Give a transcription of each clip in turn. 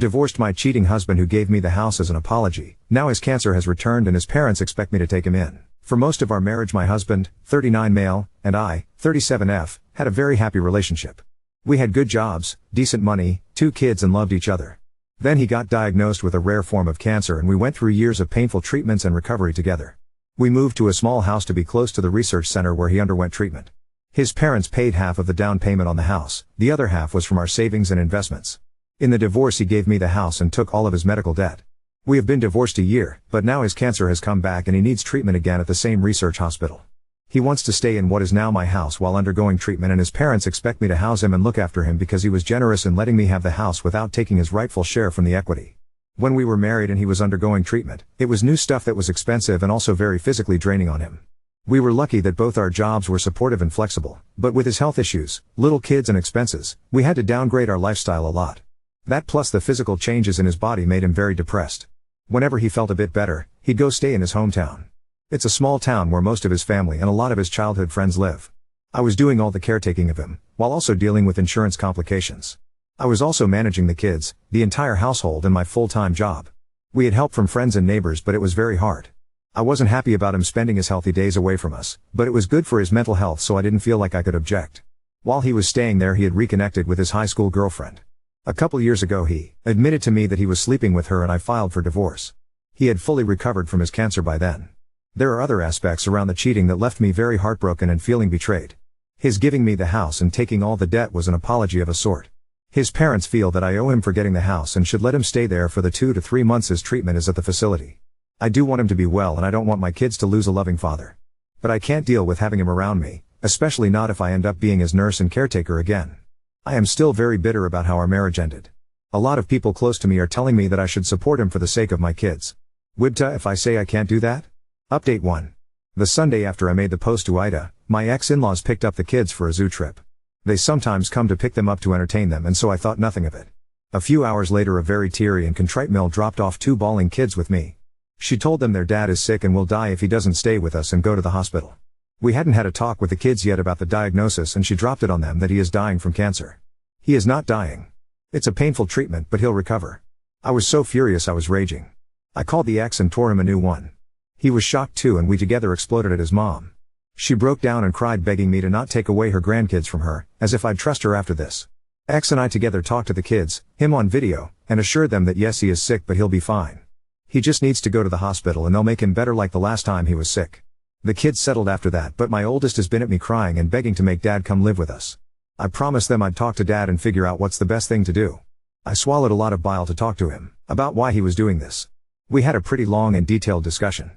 Divorced my cheating husband who gave me the house as an apology. Now his cancer has returned and his parents expect me to take him in. For most of our marriage my husband, 39 male, and I, 37F, had a very happy relationship. We had good jobs, decent money, 2 kids and loved each other. Then he got diagnosed with a rare form of cancer and we went through years of painful treatments and recovery together. We moved to a small house to be close to the research center where he underwent treatment. His parents paid half of the down payment on the house, the other half was from our savings and investments. In the divorce he gave me the house and took all of his medical debt. We have been divorced a year, but now his cancer has come back and he needs treatment again at the same research hospital. He wants to stay in what is now my house while undergoing treatment and his parents expect me to house him and look after him because he was generous in letting me have the house without taking his rightful share from the equity. When we were married and he was undergoing treatment, it was new stuff that was expensive and also very physically draining on him. We were lucky that both our jobs were supportive and flexible, but with his health issues, little kids and expenses, we had to downgrade our lifestyle a lot. That plus the physical changes in his body made him very depressed. Whenever he felt a bit better, he'd go stay in his hometown. It's a small town where most of his family and a lot of his childhood friends live. I was doing all the caretaking of him, while also dealing with insurance complications. I was also managing the kids, the entire household and my full-time job. We had help from friends and neighbors but it was very hard. I wasn't happy about him spending his healthy days away from us, but it was good for his mental health so I didn't feel like I could object. While he was staying there he had reconnected with his high school girlfriend. A couple years ago he admitted to me that he was sleeping with her and I filed for divorce. He had fully recovered from his cancer by then. There are other aspects around the cheating that left me very heartbroken and feeling betrayed. His giving me the house and taking all the debt was an apology of a sort. His parents feel that I owe him for getting the house and should let him stay there for the 2 to 3 months his treatment is at the facility. I do want him to be well and I don't want my kids to lose a loving father. But I can't deal with having him around me, especially not if I end up being his nurse and caretaker again. I am still very bitter about how our marriage ended. A lot of people close to me are telling me that I should support him for the sake of my kids. wth if I say I can't do that? Update 1. The Sunday after I made the post to Ida, my ex-in-laws picked up the kids for a zoo trip. They sometimes come to pick them up to entertain them and so I thought nothing of it. A few hours later a very teary and contrite Mel dropped off 2 bawling kids with me. She told them their dad is sick and will die if he doesn't stay with us and go to the hospital. We hadn't had a talk with the kids yet about the diagnosis and she dropped it on them that he is dying from cancer. He is not dying. It's a painful treatment but he'll recover. I was so furious I was raging. I called the ex and tore him a new one. He was shocked too and we together exploded at his mom. She broke down and cried begging me to not take away her grandkids from her, as if I'd trust her after this. Ex and I together talked to the kids, him on video, and assured them that yes he is sick but he'll be fine. He just needs to go to the hospital and they'll make him better like the last time he was sick. The kids settled after that but my oldest has been at me crying and begging to make dad come live with us. I promised them I'd talk to dad and figure out what's the best thing to do. I swallowed a lot of bile to talk to him about why he was doing this. We had a pretty long and detailed discussion.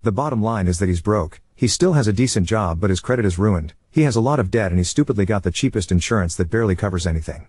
The bottom line is that he's broke, he still has a decent job but his credit is ruined, he has a lot of debt and he stupidly got the cheapest insurance that barely covers anything.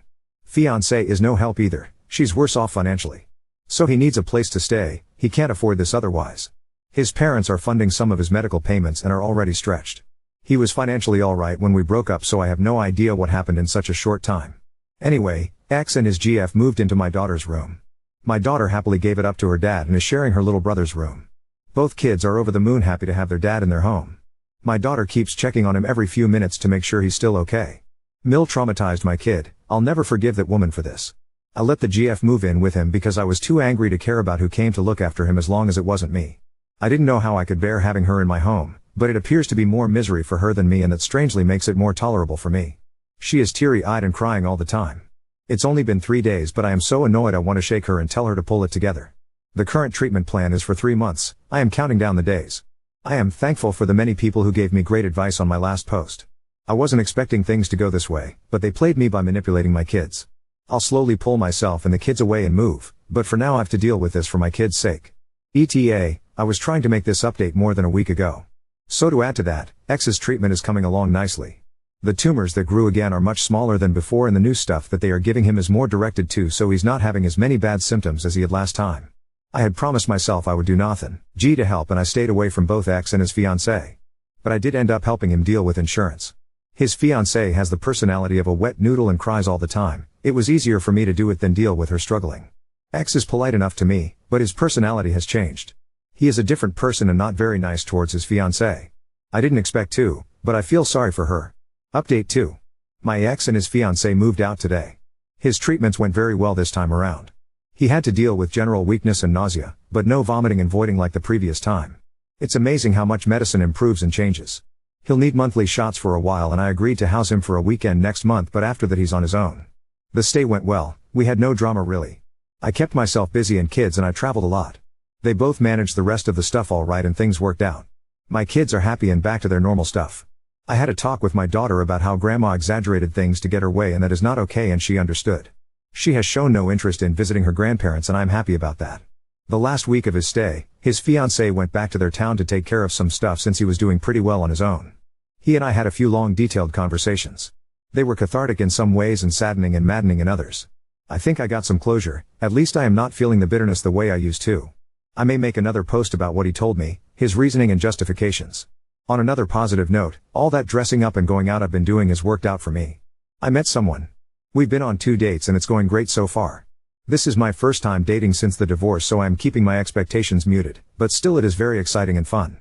Fiancée is no help either, she's worse off financially. So he needs a place to stay, he can't afford this otherwise. His parents are funding some of his medical payments and are already stretched. He was financially alright when we broke up so I have no idea what happened in such a short time. Anyway, X and his GF moved into my daughter's room. My daughter happily gave it up to her dad and is sharing her little brother's room. Both kids are over the moon happy to have their dad in their home. My daughter keeps checking on him every few minutes to make sure he's still okay. Mill traumatized my kid, I'll never forgive that woman for this. I let the GF move in with him because I was too angry to care about who came to look after him as long as it wasn't me. I didn't know how I could bear having her in my home, but it appears to be more misery for her than me and that strangely makes it more tolerable for me. She is teary-eyed and crying all the time. It's only been 3 days but I am so annoyed I want to shake her and tell her to pull it together. The current treatment plan is for 3 months, I am counting down the days. I am thankful for the many people who gave me great advice on my last post. I wasn't expecting things to go this way, but they played me by manipulating my kids. I'll slowly pull myself and the kids away and move, but for now I have to deal with this for my kids' sake. ETA, I was trying to make this update more than a week ago. So to add to that, X's treatment is coming along nicely. The tumors that grew again are much smaller than before and the new stuff that they are giving him is more directed to so he's not having as many bad symptoms as he had last time. I had promised myself I would do nothing, to help and I stayed away from both X and his fiancée. But I did end up helping him deal with insurance. His fiancée has the personality of a wet noodle and cries all the time, it was easier for me to do it than deal with her struggling. X is polite enough to me, but his personality has changed. He is a different person and not very nice towards his fiancée. I didn't expect to, but I feel sorry for her. Update 2. My ex and his fiancée moved out today. His treatments went very well this time around. He had to deal with general weakness and nausea, but no vomiting and voiding like the previous time. It's amazing how much medicine improves and changes. He'll need monthly shots for a while, and I agreed to house him for a weekend next month, but after that he's on his own. The stay went well, we had no drama really. I kept myself busy and kids, and I traveled a lot. They both managed the rest of the stuff all right and things worked out. My kids are happy and back to their normal stuff. I had a talk with my daughter about how grandma exaggerated things to get her way, and that is not okay, and she understood. She has shown no interest in visiting her grandparents, and I'm happy about that. The last week of his stay, his fiancée went back to their town to take care of some stuff since he was doing pretty well on his own. He and I had a few long detailed conversations. They were cathartic in some ways and saddening and maddening in others. I think I got some closure, at least I am not feeling the bitterness the way I used to. I may make another post about what he told me, his reasoning and justifications. On another positive note, all that dressing up and going out I've been doing has worked out for me. I met someone. We've been on 2 dates and it's going great so far. This is my first time dating since the divorce, so I am keeping my expectations muted, but still it is very exciting and fun.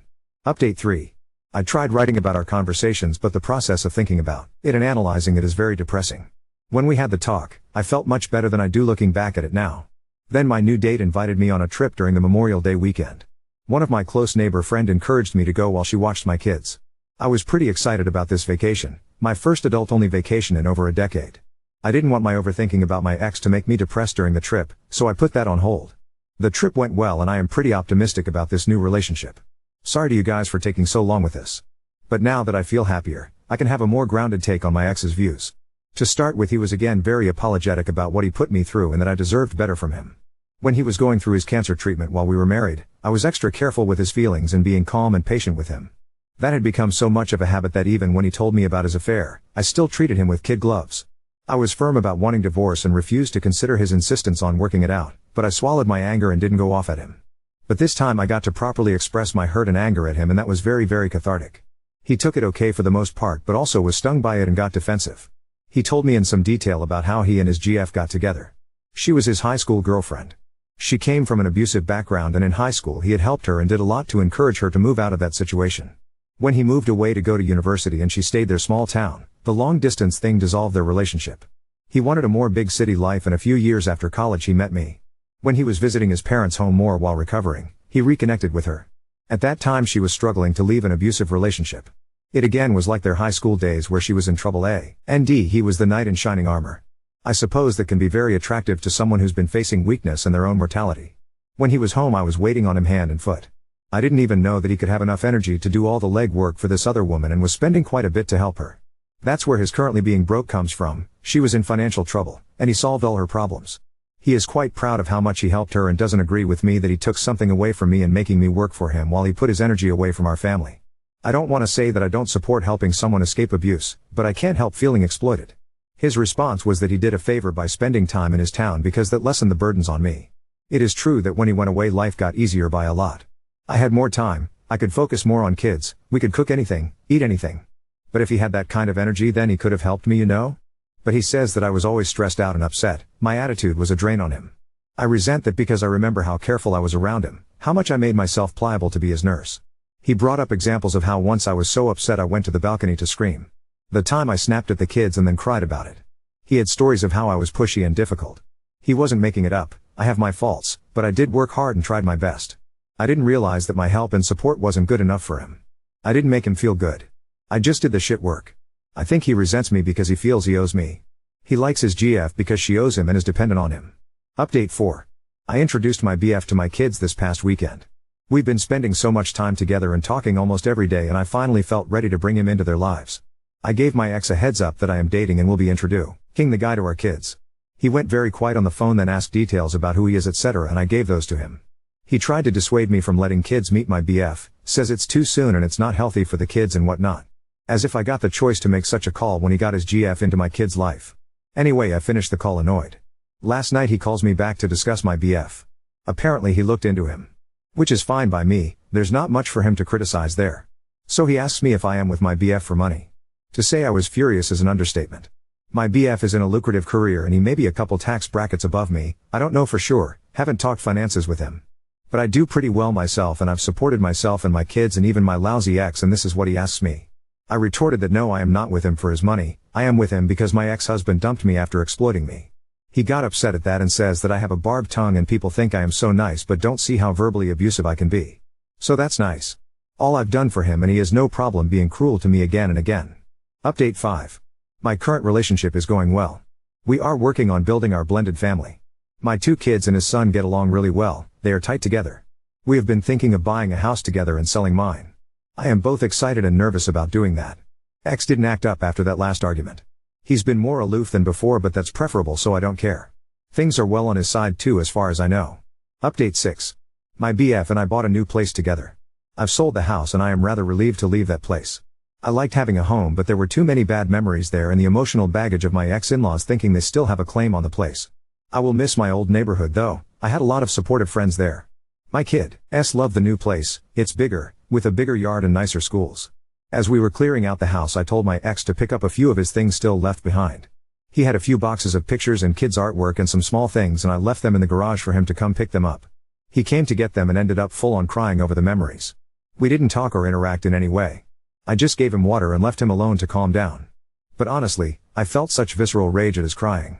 Update 3. I tried writing about our conversations, but the process of thinking about it and analyzing it is very depressing. When we had the talk, I felt much better than I do looking back at it now. Then my new date invited me on a trip during the Memorial Day weekend. One of my close neighbor friend encouraged me to go while she watched my kids. I was pretty excited about this vacation, my first adult-only vacation in over a decade. I didn't want my overthinking about my ex to make me depressed during the trip, so I put that on hold. The trip went well and I am pretty optimistic about this new relationship. Sorry to you guys for taking so long with this. But now that I feel happier, I can have a more grounded take on my ex's views. To start with, he was again very apologetic about what he put me through and that I deserved better from him. When he was going through his cancer treatment while we were married, I was extra careful with his feelings and being calm and patient with him. That had become so much of a habit that even when he told me about his affair, I still treated him with kid gloves. I was firm about wanting divorce and refused to consider his insistence on working it out, but I swallowed my anger and didn't go off at him. But this time I got to properly express my hurt and anger at him, and that was very, very cathartic. He took it okay for the most part, but also was stung by it and got defensive. He told me in some detail about how he and his GF got together. She was his high school girlfriend. She came from an abusive background, and in high school he had helped her and did a lot to encourage her to move out of that situation. When he moved away to go to university and she stayed their small town, the long distance thing dissolved their relationship. He wanted a more big city life, and a few years after college he met me. When he was visiting his parents' home more while recovering, he reconnected with her. At that time she was struggling to leave an abusive relationship. It again was like their high school days where she was in trouble and he was the knight in shining armor. I suppose that can be very attractive to someone who's been facing weakness and their own mortality. When he was home I was waiting on him hand and foot. I didn't even know that he could have enough energy to do all the leg work for this other woman, and was spending quite a bit to help her. That's where his currently being broke comes from. She was in financial trouble, and he solved all her problems. He is quite proud of how much he helped her and doesn't agree with me that he took something away from me and making me work for him while he put his energy away from our family. I don't want to say that I don't support helping someone escape abuse, but I can't help feeling exploited. His response was that he did a favor by spending time in his town because that lessened the burdens on me. It is true that when he went away life got easier by a lot. I had more time, I could focus more on kids, we could cook anything, eat anything. But if he had that kind of energy, then he could have helped me, you know? But he says that I was always stressed out and upset. My attitude was a drain on him. I resent that because I remember how careful I was around him, how much I made myself pliable to be his nurse. He brought up examples of how once I was so upset I went to the balcony to scream. The time I snapped at the kids and then cried about it. He had stories of how I was pushy and difficult. He wasn't making it up. I have my faults, but I did work hard and tried my best. I didn't realize that my help and support wasn't good enough for him. I didn't make him feel good. I just did the shit work. I think he resents me because he feels he owes me. He likes his GF because she owes him and is dependent on him. Update 4. I introduced my BF to my kids this past weekend. We've been spending so much time together and talking almost every day, and I finally felt ready to bring him into their lives. I gave my ex a heads up that I am dating and will be introducing the guy to our kids. He went very quiet on the phone, then asked details about who he is, etc., and I gave those to him. He tried to dissuade me from letting kids meet my BF, says it's too soon and it's not healthy for the kids and whatnot. As if I got the choice to make such a call when he got his GF into my kid's life. Anyway, I finished the call annoyed. Last night he calls me back to discuss my BF. Apparently he looked into him. Which is fine by me, there's not much for him to criticize there. So he asks me if I am with my BF for money. To say I was furious is an understatement. My BF is in a lucrative career and he may be a couple tax brackets above me, I don't know for sure, haven't talked finances with him. But I do pretty well myself and I've supported myself and my kids and even my lousy ex, and this is what he asks me. I retorted that no, I am not with him for his money, I am with him because my ex-husband dumped me after exploiting me. He got upset at that and says that I have a barbed tongue and people think I am so nice but don't see how verbally abusive I can be. So that's nice. All I've done for him and he has no problem being cruel to me again and again. Update 5. My current relationship is going well. We are working on building our blended family. My 2 kids and his son get along really well, they are tight together. We have been thinking of buying a house together and selling mine. I am both excited and nervous about doing that. X didn't act up after that last argument. He's been more aloof than before but that's preferable so I don't care. Things are well on his side too as far as I know. Update 6. My BF and I bought a new place together. I've sold the house and I am rather relieved to leave that place. I liked having a home but there were too many bad memories there and the emotional baggage of my ex-in-laws thinking they still have a claim on the place. I will miss my old neighborhood though, I had a lot of supportive friends there. My kids love the new place, it's bigger, with a bigger yard and nicer schools. As we were clearing out the house I told my ex to pick up a few of his things still left behind. He had a few boxes of pictures and kids' artwork and some small things and I left them in the garage for him to come pick them up. He came to get them and ended up full on crying over the memories. We didn't talk or interact in any way. I just gave him water and left him alone to calm down. But honestly, I felt such visceral rage at his crying.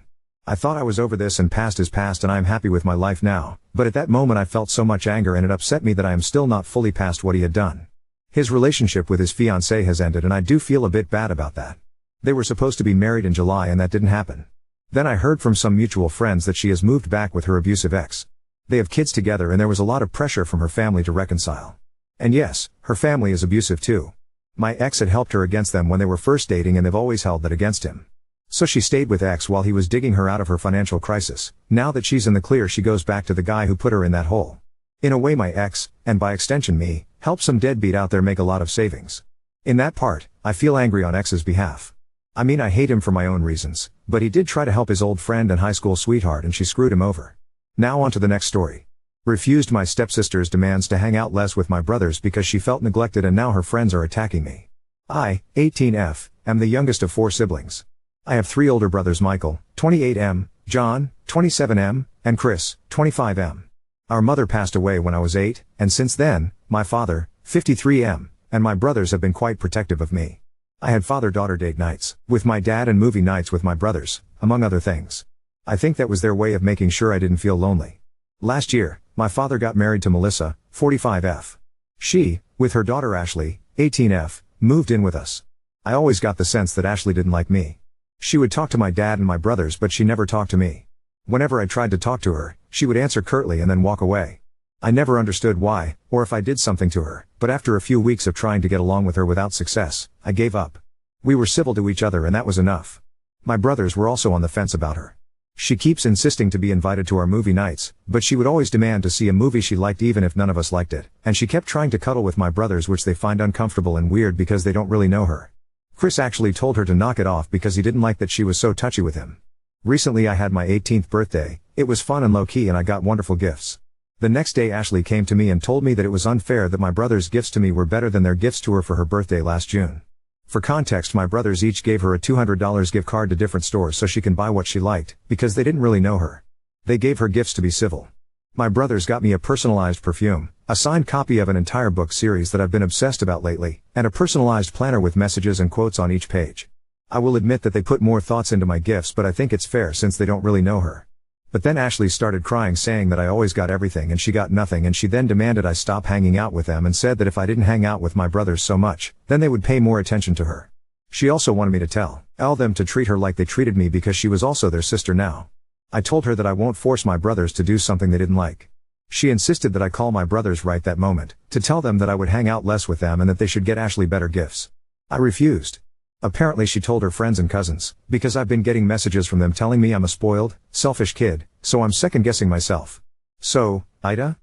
I thought I was over this and past is past and I am happy with my life now, but at that moment I felt so much anger and it upset me that I am still not fully past what he had done. His relationship with his fiancée has ended and I do feel a bit bad about that. They were supposed to be married in July and that didn't happen. Then I heard from some mutual friends that she has moved back with her abusive ex. They have kids together and there was a lot of pressure from her family to reconcile. And yes, her family is abusive too. My ex had helped her against them when they were first dating and they've always held that against him. So she stayed with ex while he was digging her out of her financial crisis. Now that she's in the clear she goes back to the guy who put her in that hole. In a way my ex, and by extension me, helped some deadbeat out there make a lot of savings. In that part, I feel angry on ex's behalf. I mean I hate him for my own reasons, but he did try to help his old friend and high school sweetheart and she screwed him over. Now on to the next story. Refused my stepsister's demands to hang out less with my brothers because she felt neglected and now her friends are attacking me. I, 18F, am the youngest of 4 siblings. I have 3 older brothers Michael, 28M, John, 27M, and Chris, 25M. Our mother passed away when I was 8, and since then, my father, 53M, and my brothers have been quite protective of me. I had father-daughter date nights with my dad and movie nights with my brothers, among other things. I think that was their way of making sure I didn't feel lonely. Last year, my father got married to Melissa, 45F. She, with her daughter Ashley, 18F, moved in with us. I always got the sense that Ashley didn't like me. She would talk to my dad and my brothers but she never talked to me. Whenever I tried to talk to her, she would answer curtly and then walk away. I never understood why, or if I did something to her, but after a few weeks of trying to get along with her without success, I gave up. We were civil to each other and that was enough. My brothers were also on the fence about her. She keeps insisting to be invited to our movie nights, but she would always demand to see a movie she liked even if none of us liked it, and she kept trying to cuddle with my brothers which they find uncomfortable and weird because they don't really know her. Chris actually told her to knock it off because he didn't like that she was so touchy with him. Recently I had my 18th birthday, it was fun and low-key and I got wonderful gifts. The next day Ashley came to me and told me that it was unfair that my brothers' gifts to me were better than their gifts to her for her birthday last June. For context my brothers each gave her a $200 gift card to different stores so she can buy what she liked, because they didn't really know her. They gave her gifts to be civil. My brothers got me a personalized perfume, a signed copy of an entire book series that I've been obsessed about lately, and a personalized planner with messages and quotes on each page. I will admit that they put more thoughts into my gifts but I think it's fair since they don't really know her. But then Ashley started crying saying that I always got everything and she got nothing and she then demanded I stop hanging out with them and said that if I didn't hang out with my brothers so much, then they would pay more attention to her. She also wanted me to tell them to treat her like they treated me because she was also their sister now. I told her that I won't force my brothers to do something they didn't like. She insisted that I call my brothers right that moment, to tell them that I would hang out less with them and that they should get Ashley better gifts. I refused. Apparently she told her friends and cousins, because I've been getting messages from them telling me I'm a spoiled, selfish kid, so I'm second-guessing myself. So, Ida?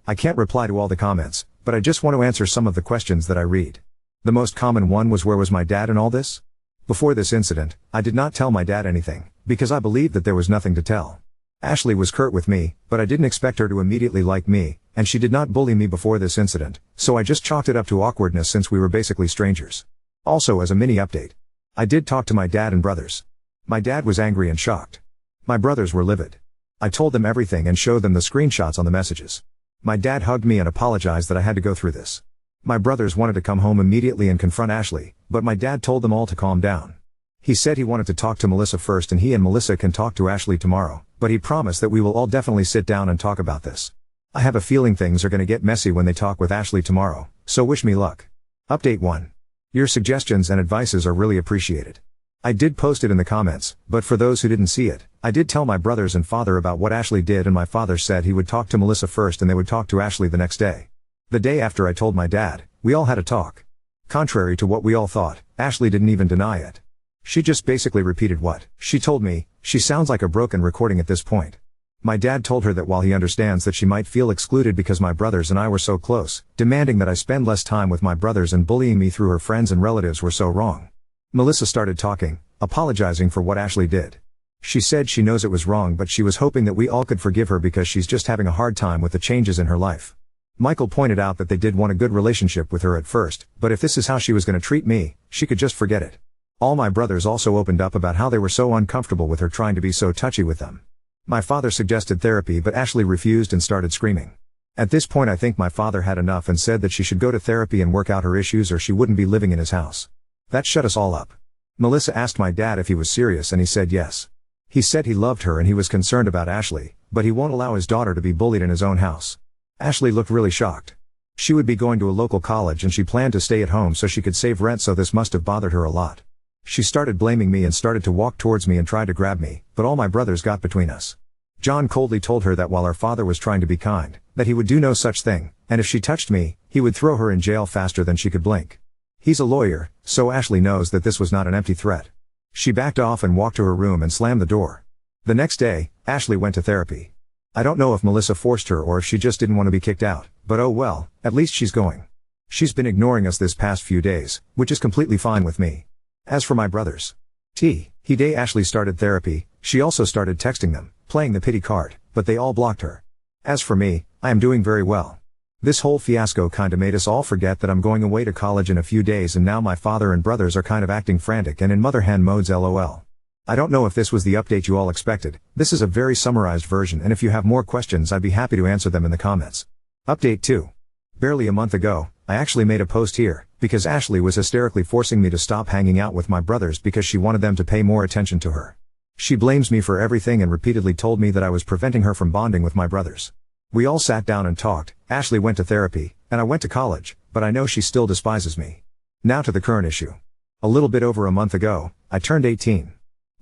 I can't reply to all the comments, but I just want to answer some of the questions that I read. The most common one was where was my dad in all this? Before this incident, I did not tell my dad anything, because I believed that there was nothing to tell. Ashley was curt with me, but I didn't expect her to immediately like me, and she did not bully me before this incident, so I just chalked it up to awkwardness since we were basically strangers. Also as a mini update, I did talk to my dad and brothers. My dad was angry and shocked. My brothers were livid. I told them everything and showed them the screenshots on the messages. My dad hugged me and apologized that I had to go through this. My brothers wanted to come home immediately and confront Ashley, but my dad told them all to calm down. He said he wanted to talk to Melissa first and he and Melissa can talk to Ashley tomorrow, but he promised that we will all definitely sit down and talk about this. I have a feeling things are gonna get messy when they talk with Ashley tomorrow, so wish me luck. Update 1. Your suggestions and advices are really appreciated. I did post it in the comments, but for those who didn't see it, I did tell my brothers and father about what Ashley did and my father said he would talk to Melissa first and they would talk to Ashley the next day. The day after I told my dad, we all had a talk. Contrary to what we all thought, Ashley didn't even deny it. She just basically repeated what she told me. She sounds like a broken recording at this point. My dad told her that while he understands that she might feel excluded because my brothers and I were so close, demanding that I spend less time with my brothers and bullying me through her friends and relatives were so wrong. Melissa started talking, apologizing for what Ashley did. She said she knows it was wrong but she was hoping that we all could forgive her because she's just having a hard time with the changes in her life. Michael pointed out that they did want a good relationship with her at first, but if this is how she was going to treat me, she could just forget it. All my brothers also opened up about how they were so uncomfortable with her trying to be so touchy with them. My father suggested therapy but Ashley refused and started screaming. At this point I think my father had enough and said that she should go to therapy and work out her issues or she wouldn't be living in his house. That shut us all up. Melissa asked my dad if he was serious and he said yes. He said he loved her and he was concerned about Ashley, but he won't allow his daughter to be bullied in his own house. Ashley looked really shocked. She would be going to a local college and she planned to stay at home so she could save rent, so this must have bothered her a lot. She started blaming me and started to walk towards me and tried to grab me, but all my brothers got between us. John coldly told her that while our father was trying to be kind, that he would do no such thing, and if she touched me, he would throw her in jail faster than she could blink. He's a lawyer, so Ashley knows that this was not an empty threat. She backed off and walked to her room and slammed the door. The next day, Ashley went to therapy. I don't know if Melissa forced her or if she just didn't want to be kicked out, but oh well, at least she's going. She's been ignoring us this past few days, which is completely fine with me. As for my brothers, he day Ashley started therapy, she also started texting them, playing the pity card, but they all blocked her. As for me, I am doing very well. This whole fiasco kinda made us all forget that I'm going away to college in a few days and now my father and brothers are kind of acting frantic and in mother hen modes lol. I don't know if this was the update you all expected. This is a very summarized version and if you have more questions I'd be happy to answer them in the comments. Update 2. Barely a month ago, I actually made a post here, because Ashley was hysterically forcing me to stop hanging out with my brothers because she wanted them to pay more attention to her. She blames me for everything and repeatedly told me that I was preventing her from bonding with my brothers. We all sat down and talked, Ashley went to therapy, and I went to college, but I know she still despises me. Now to the current issue. A little bit over a month ago, I turned 18.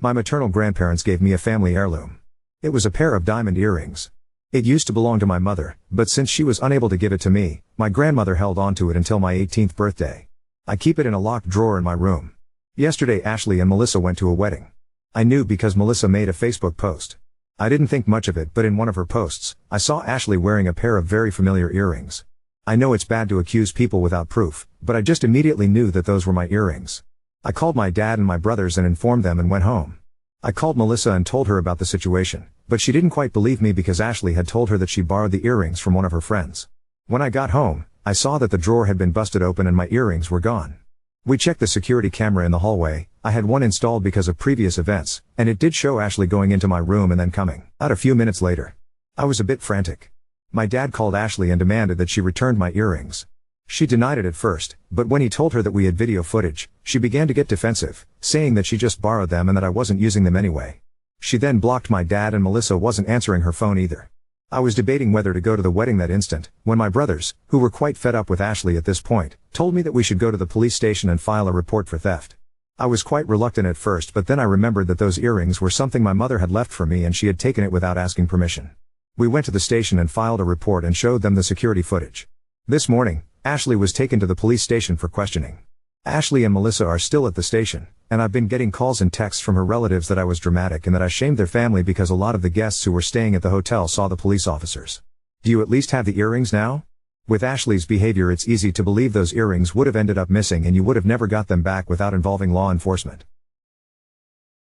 My maternal grandparents gave me a family heirloom. It was a pair of diamond earrings. It used to belong to my mother, but since she was unable to give it to me, my grandmother held on to it until my 18th birthday. I keep it in a locked drawer in my room. Yesterday Ashley and Melissa went to a wedding. I knew because Melissa made a Facebook post. I didn't think much of it, but in one of her posts, I saw Ashley wearing a pair of very familiar earrings. I know it's bad to accuse people without proof, but I just immediately knew that those were my earrings. I called my dad and my brothers and informed them and went home. I called Melissa and told her about the situation, but she didn't quite believe me because Ashley had told her that she borrowed the earrings from one of her friends. When I got home, I saw that the drawer had been busted open and my earrings were gone. We checked the security camera in the hallway. I had one installed because of previous events, and it did show Ashley going into my room and then coming out a few minutes later. I was a bit frantic. My dad called Ashley and demanded that she returned my earrings. She denied it at first, but when he told her that we had video footage, she began to get defensive, saying that she just borrowed them and that I wasn't using them anyway. She then blocked my dad and Melissa wasn't answering her phone either. I was debating whether to go to the wedding that instant, when my brothers, who were quite fed up with Ashley at this point, told me that we should go to the police station and file a report for theft. I was quite reluctant at first, but then I remembered that those earrings were something my mother had left for me and she had taken it without asking permission. We went to the station and filed a report and showed them the security footage. This morning, Ashley was taken to the police station for questioning. Ashley and Melissa are still at the station, and I've been getting calls and texts from her relatives that I was dramatic and that I shamed their family because a lot of the guests who were staying at the hotel saw the police officers. Do you at least have the earrings now? With Ashley's behavior, it's easy to believe those earrings would have ended up missing and you would have never got them back without involving law enforcement.